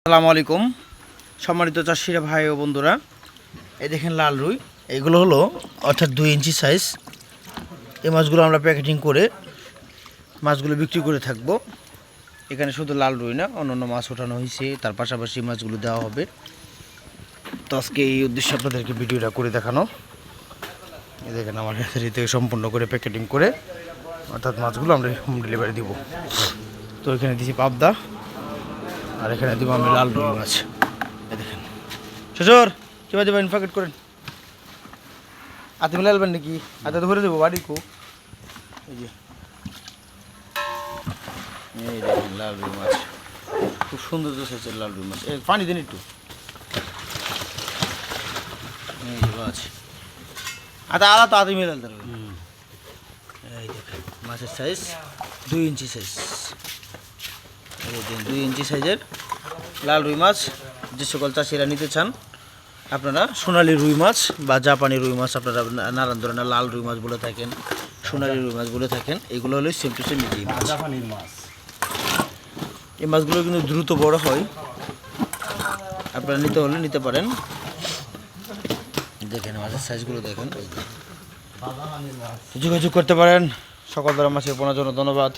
আসসালামু আলাইকুম সম্মানিত চাষিরা ভাই ও বন্ধুরা, এই দেখেন লাল রুই। এগুলো হলো অর্থাৎ 2 ইঞ্চি সাইজ। এই মাছগুলো আমরা প্যাকেটিং করে মাছগুলো বিক্রি করে থাকবো। এখানে শুধু লাল রুই না, অন্যান্য মাছ ওঠানো হয়েছে, তার পাশাপাশি মাছগুলো দেওয়া হবে। তো আজকে এই উদ্দেশ্যে আপনাদেরকে ভিডিওটা করে দেখানো। এই দেখেন আমার কাছে থেকে সম্পূর্ণ করে প্যাকেটিং করে অর্থাৎ মাছগুলো আমরা হোম ডেলিভারি দিব। তো এখানে দিয়েছি পাবদা, আর এখানে দিব আমি লাল রুই মাছ। এই দেখেন শ্বশুর কীভাবে দেবেন, প্যাকেট করেন। হাতে মিলে আলবেন নাকি? হাতে ধরে দেবো বাড়ি কো। এই যে এই দেখেন লাল রুই মাছ, খুব সুন্দর সাইজের লাল রুই মাছ। পানি দিন একটু। এই যে মাছ আদা তো হাতে মিলে আলতে হবে। এই দেখেন মাছের সাইজ 2 ইঞ্চি সাইজ। এই দেখেন 2 ইঞ্চি সাইজের লাল রুই মাছ। যে সকল চাষিরা নিতে চান, আপনারা সোনালি রুই মাছ বা জাপানি রুই মাছ, আপনারা নানান ধরনের লাল রুই মাছ বলে থাকেন, সোনালি রুই মাছ বলে থাকেন, এগুলো হলো সেম টু সেম জাপানির মাছ। এই মাছগুলো কিন্তু দ্রুত বড় হয়, আপনারা নিতে হলে নিতে পারেন। দেখেন মাছের সাইজগুলো দেখেন, যোগাযোগ করতে পারেন। সকল ধরনের মাছের পোনার জন্য ধন্যবাদ।